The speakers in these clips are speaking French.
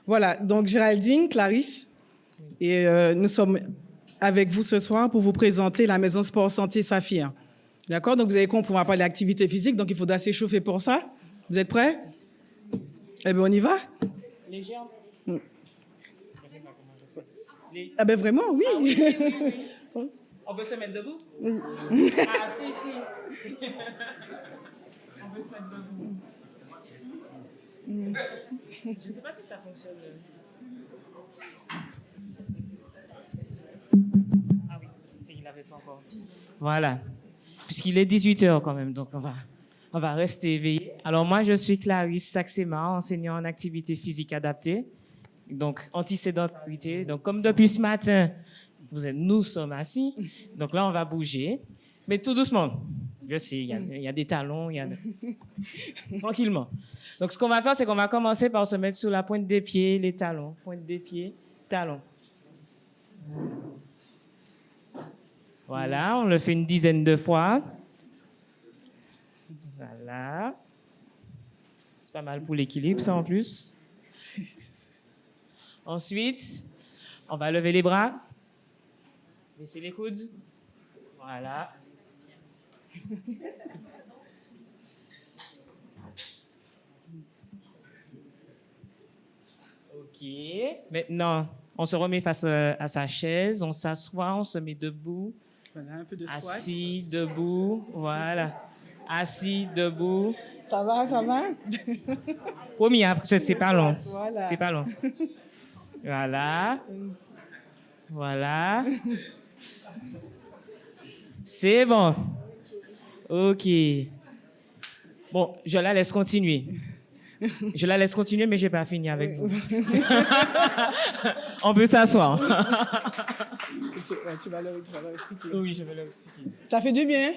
Voilà, donc Géraldine, Clarisse, et nous sommes avec vous ce soir pour vous présenter la Maison Sport Santé Saphir. D'accord? Donc vous avez compris, on va parler d'activité physique, donc il faudra s'échauffer pour ça. Vous êtes prêts? Eh bien, on y va? Légère. Ah ben vraiment, oui. Ah oui, oui, oui, oui. On peut se mettre debout? Ah si, si. On peut se mettre debout. Je ne sais pas si ça fonctionne. Ah oui, c'est qu'il n'avait pas encore. Voilà. Puisqu'il est 18h quand même, donc on va rester éveillé. Alors moi, je suis Clarisse Saxema, enseignant en activité physique adaptée, donc anti-sédentarité. Donc comme depuis ce matin, nous sommes assis, donc là on va bouger, mais tout doucement. Je sais, il y a des talons, tranquillement. Donc ce qu'on va faire, c'est qu'on va commencer par se mettre sur la pointe des pieds, les talons, pointe des pieds, talons. Voilà, on le fait une dizaine de fois. Voilà. C'est pas mal pour l'équilibre, ça, en plus. Ensuite, on va lever les bras. Baisser les coudes. Voilà. OK. Maintenant, on se remet face à sa chaise. On s'assoit, on se met debout. Voilà, un peu de squat. Assis, debout. Voilà. Assis, debout. Ça va, ça va? Premier, après, c'est pas long. Voilà. C'est pas long. Voilà. Voilà. C'est bon. OK. Bon, je la laisse continuer. Je la laisse continuer, mais je n'ai pas fini avec vous. On peut s'asseoir. Tu vas leur expliquer. Oui, je vais leur expliquer. Ça fait du bien?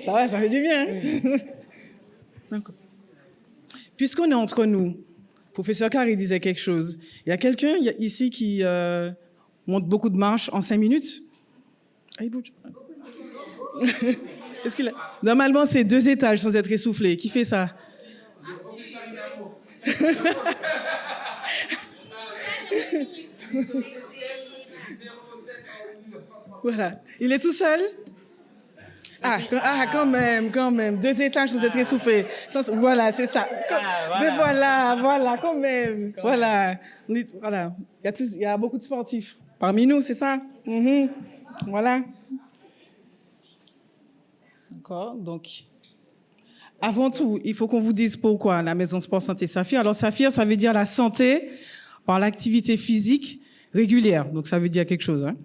Ça va, ça fait du bien. Oui. D'accord. Puisqu'on est entre nous, professeur Carré disait quelque chose. Il y a quelqu'un ici qui monte beaucoup de marches en 5 minutes? Ah, il bouge. Est-ce qu'il a... Normalement, c'est 2 étages sans être essoufflé. Qui fait ça? Voilà. Il est tout seul? Quand même. 2 étages sans être essoufflé. Voilà, c'est ça. Voilà. Mais voilà, quand même. Voilà. Voilà. Il y a beaucoup de sportifs parmi nous, c'est ça? Voilà. D'accord. Donc, avant tout, il faut qu'on vous dise pourquoi la Maison Sport Santé Saphir. Alors, Saphir, ça veut dire la santé par l'activité physique régulière. Donc, ça veut dire quelque chose, hein.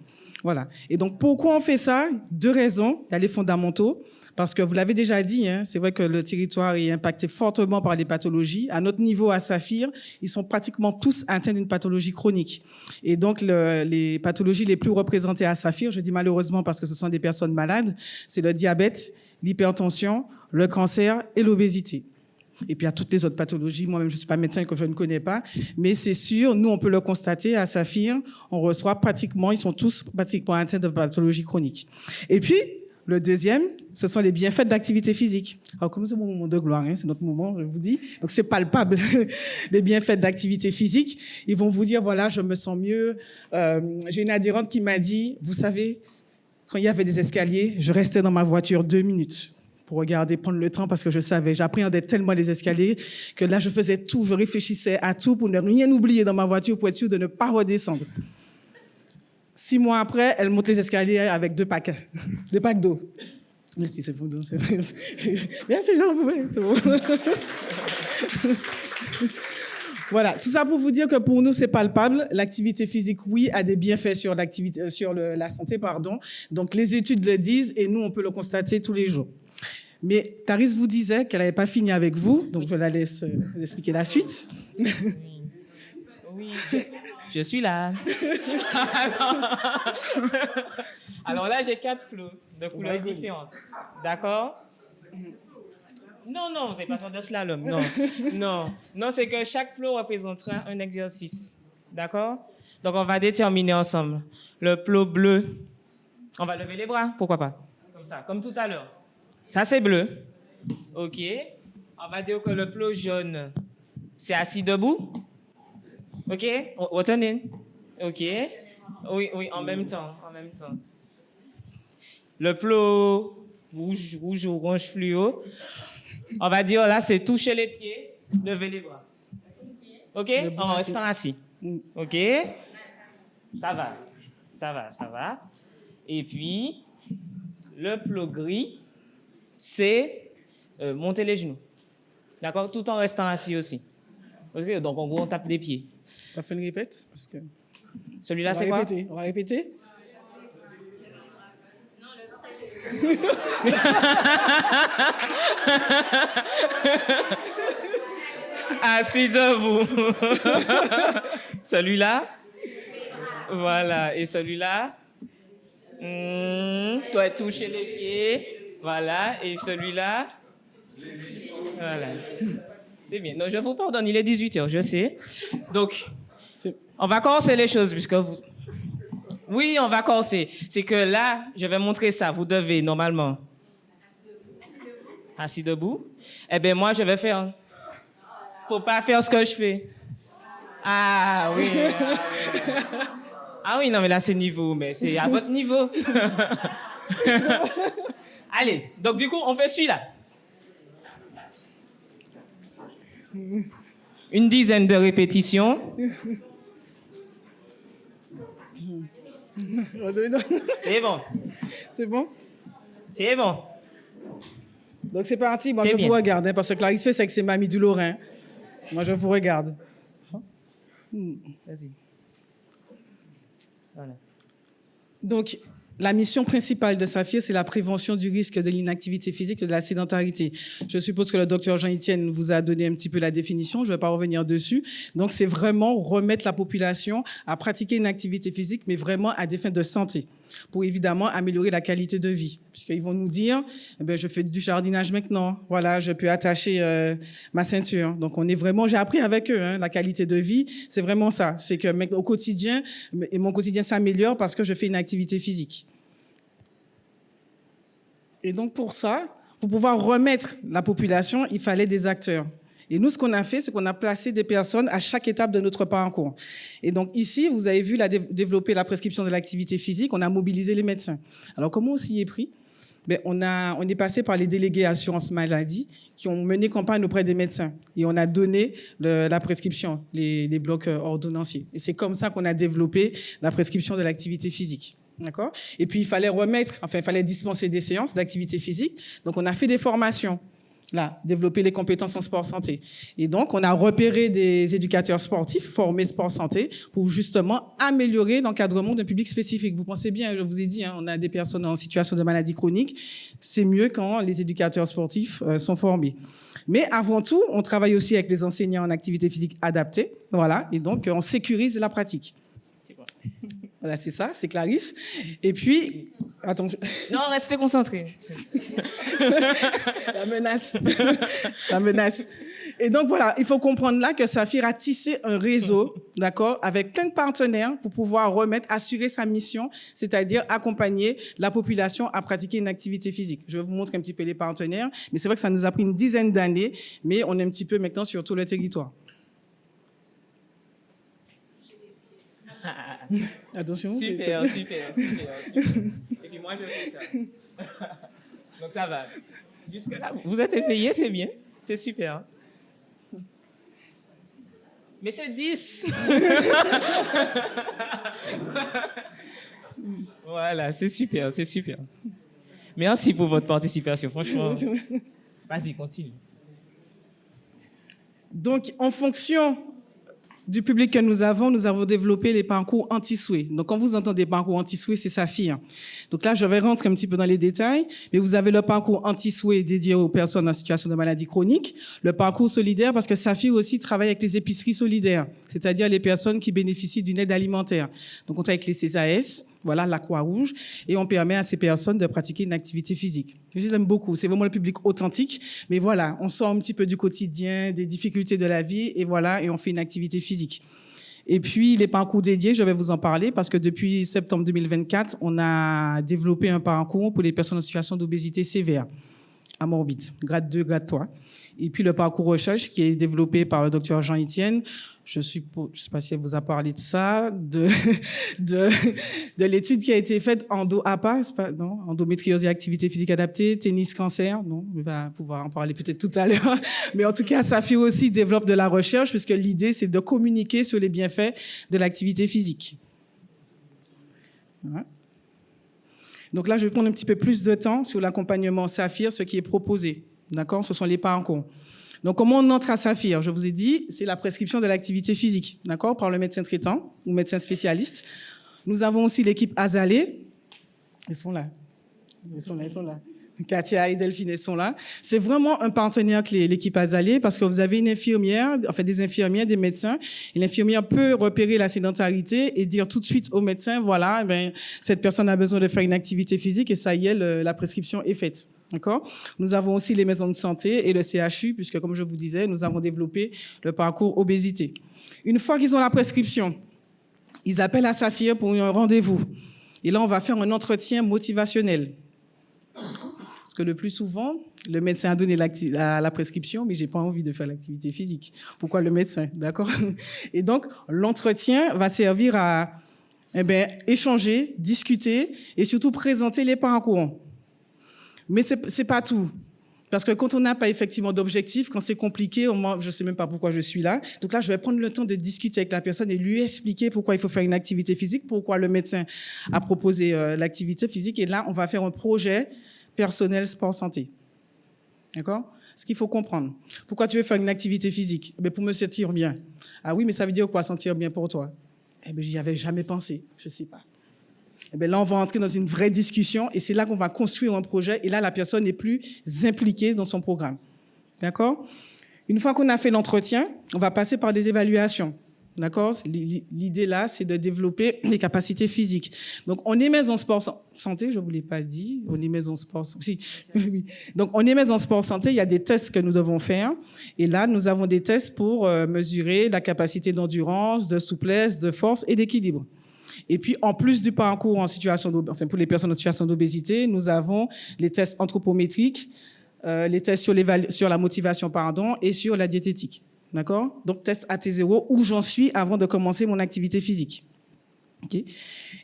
Voilà. Et donc, pourquoi on fait ça? 2 raisons. Il y a les fondamentaux. Parce que vous l'avez déjà dit, hein, c'est vrai que le territoire est impacté fortement par les pathologies. À notre niveau, à Saphir, ils sont pratiquement tous atteints d'une pathologie chronique. Et donc, les pathologies les plus représentées à Saphir, je dis malheureusement parce que ce sont des personnes malades, c'est le diabète, l'hypertension, le cancer et l'obésité. Et puis, il y a toutes les autres pathologies. Moi-même, je ne suis pas médecin que je ne connais pas. Mais c'est sûr, nous, on peut le constater à Saphir. On reçoit ils sont tous pratiquement atteints de pathologies chroniques. Et puis, le deuxième, ce sont les bienfaits d'activité physique. Alors, comme c'est mon moment de gloire, hein, c'est notre moment, je vous dis. Donc, c'est palpable. Les bienfaits d'activité physique. Ils vont vous dire, voilà, je me sens mieux. J'ai une adhérente qui m'a dit, vous savez, quand il y avait des escaliers, je restais dans ma voiture 2 minutes pour regarder, prendre le temps parce que je savais, j'appréhendais tellement les escaliers que là, je faisais tout, je réfléchissais à tout pour ne rien oublier dans ma voiture pour être sûr de ne pas redescendre. 6 mois après, elle monte les escaliers avec 2 packs d'eau. Si c'est bon, c'est bon. Bien, c'est bon. Voilà, tout ça pour vous dire que pour nous, c'est palpable. L'activité physique, oui, a des bienfaits sur la santé, pardon. Donc, les études le disent et nous, on peut le constater tous les jours. Mais Clarisse vous disait qu'elle n'avait pas fini avec vous, donc je la laisse expliquer la suite. Oui, je suis là. Alors là, j'ai 4 flots de couleurs différentes. D'accord? Non, vous n'avez pas fait de slalom, non, c'est que chaque flot représentera un exercice. D'accord? Donc, on va déterminer ensemble. Le flot bleu, on va lever les bras, pourquoi pas? Comme ça, comme tout à l'heure. Ça, c'est bleu. OK. On va dire que le flot jaune, c'est assis debout. OK? Retenez. OK. Oui, oui, en même temps, en même temps. Le plot rouge ou orange fluo, on va dire là, c'est toucher les pieds, lever les bras. OK? En restant assis. OK? Ça va, ça va, ça va. Et puis, le plot gris, c'est monter les genoux. D'accord? Tout en restant assis aussi. OK? Donc, en gros, on tape les pieds. On va faire une répète parce que... Celui-là, c'est quoi? On va répéter. Assis debout. Celui-là. Voilà. Et celui-là. Toi, toucher les pieds. Voilà. Et celui-là. Voilà. C'est bien. Non, je vous pardonne, il est 18h, je sais. Donc, on va corser les choses puisque vous... Oui, on va corser. C'est que là, je vais montrer ça. Vous devez, normalement... Assis debout. Eh bien, moi, je vais faire... Faut pas faire ce que je fais. Ah oui. Ah oui, non, mais là, c'est niveau, mais c'est à votre niveau. Allez, donc du coup, on fait celui-là. Une dizaine de répétitions. C'est bon. C'est bon? C'est bon. Donc c'est parti, moi je vous regarde, hein, parce que Clarisse fait, c'est que c'est Mamie du Lorrain. Moi je vous regarde. Vas-y. Voilà. Donc, la mission principale de Saphir, c'est la prévention du risque de l'inactivité physique et de la sédentarité. Je suppose que le docteur Jean-Étienne vous a donné un petit peu la définition, je ne vais pas revenir dessus. Donc, c'est vraiment remettre la population à pratiquer une activité physique, mais vraiment à des fins de santé, pour évidemment améliorer la qualité de vie. Puisqu'ils vont nous dire, eh bien, je fais du jardinage maintenant, voilà, je peux attacher ma ceinture. Donc, on est vraiment, j'ai appris avec eux, hein, la qualité de vie, c'est vraiment ça. C'est que au quotidien, et mon quotidien s'améliore parce que je fais une activité physique. Et donc, pour ça, pour pouvoir remettre la population, il fallait des acteurs. Et nous, ce qu'on a fait, c'est qu'on a placé des personnes à chaque étape de notre parcours. Et donc, ici, vous avez vu développer la prescription de l'activité physique. On a mobilisé les médecins. Alors, comment on s'y est pris? Ben, on est passé par les délégués assurance maladie qui ont mené campagne auprès des médecins. Et on a donné la prescription, les blocs ordonnanciers. Et c'est comme ça qu'on a développé la prescription de l'activité physique. D'accord? Et puis, il fallait dispenser des séances d'activité physique. Donc, on a fait des formations. Là, développer les compétences en sport santé. Et donc, on a repéré des éducateurs sportifs formés sport santé pour justement améliorer l'encadrement d'un public spécifique. Vous pensez bien, je vous ai dit, hein, on a des personnes en situation de maladie chronique. C'est mieux quand les éducateurs sportifs sont formés. Mais avant tout, on travaille aussi avec les enseignants en activité physique adaptée. Voilà. Et donc, on sécurise la pratique. C'est quoi? Voilà, c'est ça, c'est Clarisse. Et puis, attention. Non, restez concentrés. La menace. La menace. Et donc, voilà, il faut comprendre là que Saphir a tissé un réseau, d'accord, avec plein de partenaires pour pouvoir assurer sa mission, c'est-à-dire accompagner la population à pratiquer une activité physique. Je vais vous montrer un petit peu les partenaires, mais c'est vrai que ça nous a pris une dizaine d'années, mais on est un petit peu maintenant sur tout le territoire. Attention. Super. Et puis moi, je fais ça. Donc ça va. Jusque-là, vous êtes éveillés, c'est bien. C'est super. Mais c'est 10. Voilà, c'est super. Merci pour votre participation, franchement. Vas-y, continue. Donc, en fonction du public que nous avons développé les parcours anti-souhait. Donc, quand vous entendez parcours anti-souhait, c'est Saphir. Donc là, je vais rentrer un petit peu dans les détails, mais vous avez le parcours anti-souhait dédié aux personnes en situation de maladie chronique, le parcours solidaire, parce que Saphir aussi travaille avec les épiceries solidaires, c'est-à-dire les personnes qui bénéficient d'une aide alimentaire. Donc, on travaille avec les CESAS, voilà, la Croix-Rouge, et on permet à ces personnes de pratiquer une activité physique. Je les aime beaucoup, c'est vraiment le public authentique, mais voilà, on sort un petit peu du quotidien, des difficultés de la vie, et voilà, et on fait une activité physique. Et puis, les parcours dédiés, je vais vous en parler, parce que depuis septembre 2024, on a développé un parcours pour les personnes en situation d'obésité sévère. à Morbide, grade 2, grade 3. Et puis le parcours recherche qui est développé par le docteur Jean-Étienne. Je ne sais pas si elle vous a parlé de ça, de l'étude qui a été faite endo-APA, non, endométriose et activité physique adaptée, tennis cancer, non, on va pouvoir en parler peut-être tout à l'heure. Mais en tout cas, Saphir aussi développe de la recherche puisque l'idée, c'est de communiquer sur les bienfaits de l'activité physique. Voilà. Donc là, je vais prendre un petit peu plus de temps sur l'accompagnement Saphir, ce qui est proposé. D'accord? Ce sont les parcours. Donc, comment on entre à Saphir? Je vous ai dit, c'est la prescription de l'activité physique, d'accord, par le médecin traitant ou médecin spécialiste. Nous avons aussi l'équipe Azalée. Ils sont là. Ils sont là. Katia et Delphine, elles sont là. C'est vraiment un partenaire clé, l'équipe Azalée, parce que vous avez une infirmière, en fait des infirmières, des médecins, et l'infirmière peut repérer la sédentarité et dire tout de suite au médecin, voilà, cette personne a besoin de faire une activité physique et ça y est, la prescription est faite. D'accord? Nous avons aussi les maisons de santé et le CHU, puisque comme je vous disais, nous avons développé le parcours obésité. Une fois qu'ils ont la prescription, ils appellent à Saphir pour un rendez-vous. Et là, on va faire un entretien motivationnel. Parce que le plus souvent, le médecin a donné la prescription, mais j'ai pas envie de faire l'activité physique. Pourquoi le médecin? D'accord? Et donc, l'entretien va servir à échanger, discuter et surtout présenter les parcours. Mais c'est pas tout. Parce que quand on n'a pas effectivement d'objectif, quand c'est compliqué, je sais même pas pourquoi je suis là. Donc là, je vais prendre le temps de discuter avec la personne et lui expliquer pourquoi il faut faire une activité physique, pourquoi le médecin a proposé l'activité physique. Et là, on va faire un projet personnel sport santé. D'accord? Ce qu'il faut comprendre. Pourquoi tu veux faire une activité physique? Pour me sentir bien. Ah oui, mais ça veut dire quoi, sentir bien pour toi? J'y avais jamais pensé. Je sais pas. Là, on va entrer dans une vraie discussion et c'est là qu'on va construire un projet et là, la personne est plus impliquée dans son programme. D'accord? Une fois qu'on a fait l'entretien, on va passer par des évaluations. D'accord? L'idée là, c'est de développer les capacités physiques. Donc, on est maison sport santé, je ne vous l'ai pas dit, on est maison sport santé. Oui. Donc, on est maison sport santé, il y a des tests que nous devons faire. Et là, nous avons des tests pour mesurer la capacité d'endurance, de souplesse, de force et d'équilibre. Et puis, en plus du parcours pour les personnes en situation d'obésité, nous avons les tests anthropométriques, les tests sur la motivation, et sur la diététique. D'accord? Donc, test AT0, où j'en suis avant de commencer mon activité physique. Okay?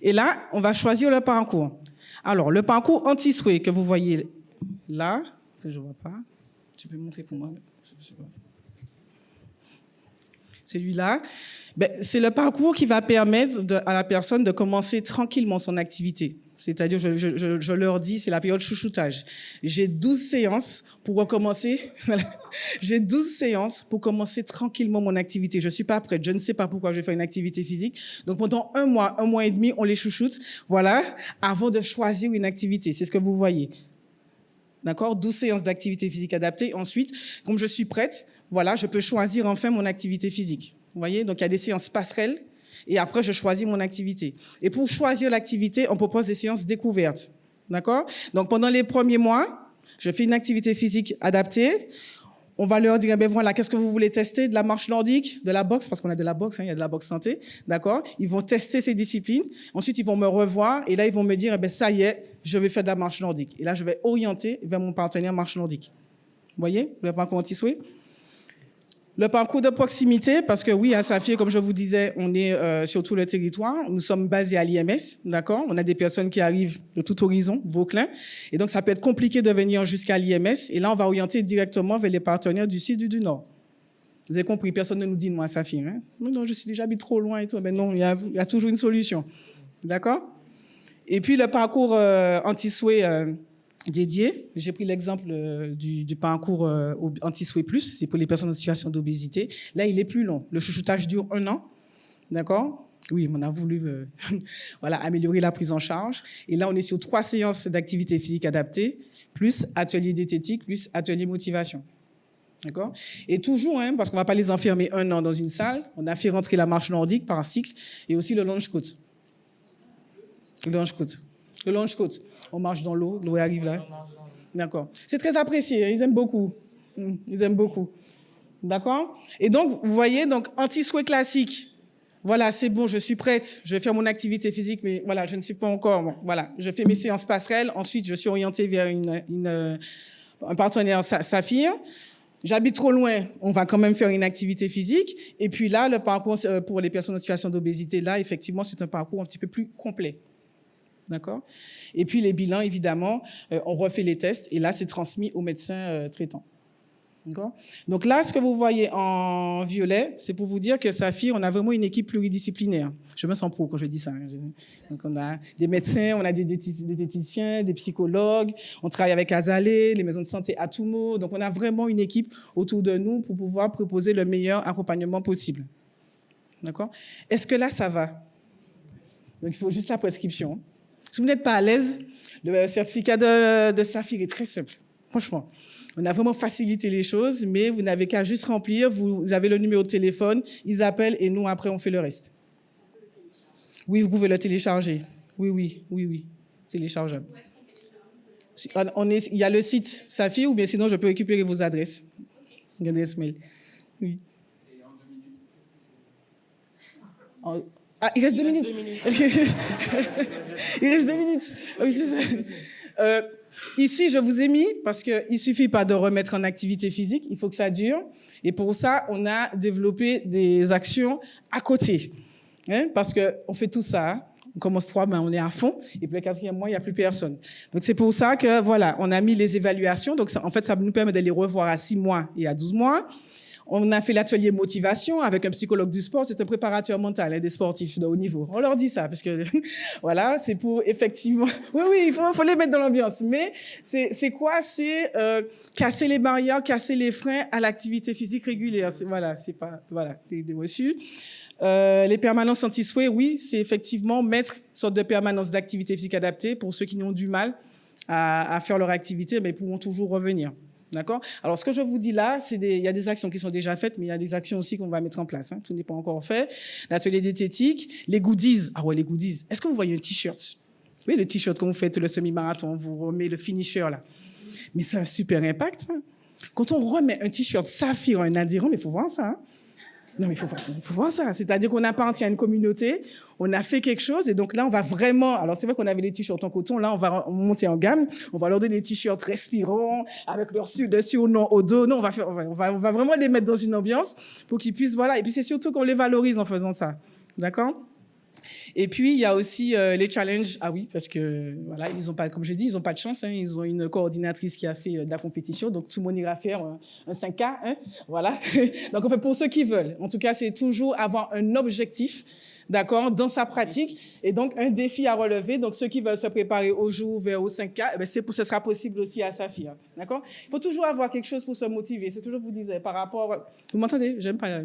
Et là, on va choisir le parcours. Alors, le parcours anti-sway que vous voyez là, que je ne vois pas, tu peux montrer pour moi? Je sais pas. Celui-là, c'est le parcours qui va permettre à la personne de commencer tranquillement son activité. C'est-à-dire, je leur dis, c'est la période chouchoutage. J'ai 12 séances pour recommencer. J'ai 12 séances pour commencer tranquillement mon activité. Je ne suis pas prête. Je ne sais pas pourquoi je vais faire une activité physique. Donc, pendant un mois et demi, on les chouchoute. Voilà, avant de choisir une activité. C'est ce que vous voyez. D'accord? 12 séances d'activité physique adaptée. Ensuite, comme je suis prête, voilà, je peux choisir enfin mon activité physique. Vous voyez? Donc, il y a des séances passerelles. Et après, je choisis mon activité. Et pour choisir l'activité, on propose des séances découvertes. D'accord? Donc, pendant les premiers mois, je fais une activité physique adaptée. On va leur dire, voilà, qu'est-ce que vous voulez tester? De la marche nordique, de la boxe, parce qu'on a de la boxe, il y a de la boxe santé. D'accord? Ils vont tester ces disciplines. Ensuite, ils vont me revoir. Et là, ils vont me dire, ça y est, je vais faire de la marche nordique. Et là, je vais orienter vers mon partenaire marche nordique. Vous voyez? Le parcours anti-sway. Le parcours de proximité, parce que oui, à Saphir, comme je vous disais, on est sur tout le territoire. Nous sommes basés à l'IMS, d'accord? On a des personnes qui arrivent de tout horizon, Vauclin. Et donc, ça peut être compliqué de venir jusqu'à l'IMS. Et là, on va orienter directement vers les partenaires du sud ou du nord. Vous avez compris, personne ne nous dit, moi, à Saphir. Hein? Non, j'habite trop loin et tout. Non, il y a toujours une solution. D'accord? Et puis, le parcours anti-sway dédié. J'ai pris l'exemple du parcours anti-sway plus, c'est pour les personnes en situation d'obésité. Là, il est plus long. Le chouchoutage dure 1 an, d'accord? Oui, on a voulu améliorer la prise en charge. Et là, on est sur 3 séances d'activité physique adaptée, plus atelier diététique, plus atelier motivation. D'accord? Et toujours, parce qu'on ne va pas les enfermer 1 an dans une salle, on a fait rentrer la marche nordique par un cycle et aussi le lunge squat. Le lunge squat. On marche dans l'eau arrive là. D'accord. C'est très apprécié, ils aiment beaucoup. Ils aiment beaucoup. D'accord? Et donc, vous voyez, anti-sway classique. Voilà, c'est bon, je suis prête, je vais faire mon activité physique, mais voilà, je ne suis pas encore. Bon, voilà, je fais mes séances passerelles, ensuite je suis orientée vers un partenaire Saphir. J'habite trop loin, on va quand même faire une activité physique. Et puis là, le parcours pour les personnes en situation d'obésité, là, effectivement, c'est un parcours un petit peu plus complet. D'accord? Et puis les bilans, évidemment, on refait les tests et là, c'est transmis au médecin traitant. D'accord? Donc là, ce que vous voyez en violet, c'est pour vous dire que Saphir, on a vraiment une équipe pluridisciplinaire. Je me sens pro quand je dis ça. Donc on a des médecins, on a des diététiciens, des psychologues, on travaille avec Azalée, les maisons de santé Atumo. Donc on a vraiment une équipe autour de nous pour pouvoir proposer le meilleur accompagnement possible. D'accord? Est-ce que là, ça va? Donc il faut juste la prescription. Si vous n'êtes pas à l'aise, le certificat de Saphir est très simple. Franchement, on a vraiment facilité les choses, mais vous n'avez qu'à juste remplir. Vous avez le numéro de téléphone, ils appellent et nous, après, on fait le reste. Oui, vous pouvez le télécharger. Oui. Téléchargeable. Il y a le site Saphir ou bien sinon, je peux récupérer vos adresses. Adresse mail. Oui. Ah, il reste 2 minutes. Il reste 2 minutes. Oui, c'est ça. Ici, je vous ai mis, parce qu'il ne suffit pas de remettre en activité physique, il faut que ça dure. Et pour ça, on a développé des actions à côté. Parce qu'on fait tout ça. Hein. On commence 3 mois, on est à fond. Et puis le 4e mois, il n'y a plus personne. Donc c'est pour ça que, voilà, on a mis les évaluations. Donc ça, en fait, ça nous permet de les revoir à 6 mois et à 12 mois. On a fait l'atelier motivation avec un psychologue du sport. C'est un préparateur mental des sportifs de haut niveau. On leur dit ça parce que, voilà, c'est pour effectivement... Oui, il faut les mettre dans l'ambiance. Mais c'est quoi? C'est casser les barrières, casser les freins à l'activité physique régulière. Voilà, c'est pas... Voilà, des reçus. Les permanences anti-souhait, oui, c'est effectivement mettre une sorte de permanence d'activité physique adaptée pour ceux qui ont du mal à faire leur activité, mais pourront toujours revenir. D'accord? Alors, ce que je vous dis là, il y a des actions qui sont déjà faites, mais il y a des actions aussi qu'on va mettre en place. Hein. Tout n'est pas encore fait. L'atelier diététique, les goodies. Ah ouais, les goodies. Est-ce que vous voyez un t-shirt? Oui, le t-shirt quand vous faites le semi-marathon, on vous remet le finisher là. Mais c'est un super impact. Hein. Quand on remet un t-shirt Saphir à un adhérent, mais il faut voir ça. Hein. Non, mais il faut voir ça. C'est-à-dire qu'on appartient à une communauté, on a fait quelque chose, et donc là, on va vraiment... Alors, c'est vrai qu'on avait les t-shirts en coton, là, on va monter en gamme, on va leur donner des t-shirts respirants, avec leur dessus au nom, au dos. Non, on va vraiment les mettre dans une ambiance pour qu'ils puissent... Voilà. Et puis, c'est surtout qu'on les valorise en faisant ça. D'accord? Et puis, il y a aussi les challenges. Ah oui, parce que, voilà, ils ont pas, comme je dis, ils n'ont pas de chance. Hein, ils ont une coordinatrice qui a fait de la compétition. Donc, tout le monde ira faire un 5K. Hein, voilà. Donc, en fait, pour ceux qui veulent, en tout cas, c'est toujours avoir un objectif, d'accord, dans sa pratique. Et donc, un défi à relever. Donc, ceux qui veulent se préparer au jour vers au 5K, eh bien, ce sera possible aussi à Saphir. D'accord? Il faut toujours avoir quelque chose pour se motiver. C'est toujours, je vous disais, par rapport... Vous m'entendez? J'aime pas...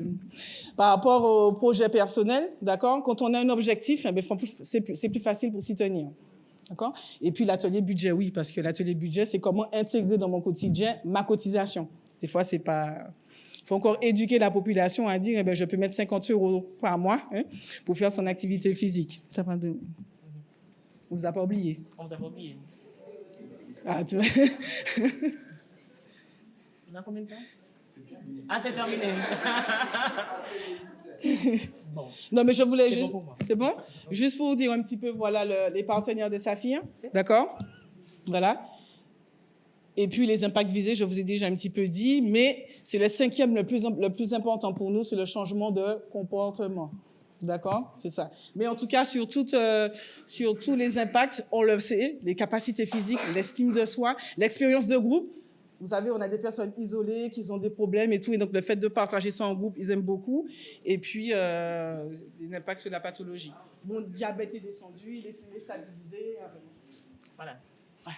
Par rapport au projet personnel, d'accord? Quand on a un objectif, eh bien, c'est plus facile pour s'y tenir. D'accord? Et puis, l'atelier budget, oui, parce que l'atelier budget, c'est comment intégrer dans mon quotidien ma cotisation. Des fois, c'est pas... Il faut encore éduquer la population à dire, eh bien, je peux mettre 50 € par mois pour faire son activité physique. Ça va de... On ne vous a pas oublié. On vous a pas oublié. Ah, tu... On a combien de temps? Ah, c'est terminé. Bon. Non, mais je voulais juste... Bon pour moi. C'est bon? Juste pour vous dire un petit peu, voilà, les partenaires de Saphir. D'accord? Voilà. Et puis, les impacts visés, je vous ai déjà un petit peu dit, mais c'est le 5e le plus important pour nous, c'est le changement de comportement. D'accord? C'est ça. Mais en tout cas, sur tous les impacts, on le sait, les capacités physiques, l'estime de soi, l'expérience de groupe. Vous savez, on a des personnes isolées qui ont des problèmes et tout, et donc le fait de partager ça en groupe, ils aiment beaucoup. Et puis, des impacts sur la pathologie. Mon diabète est descendu, il est stabilisé. Voilà. Ouais.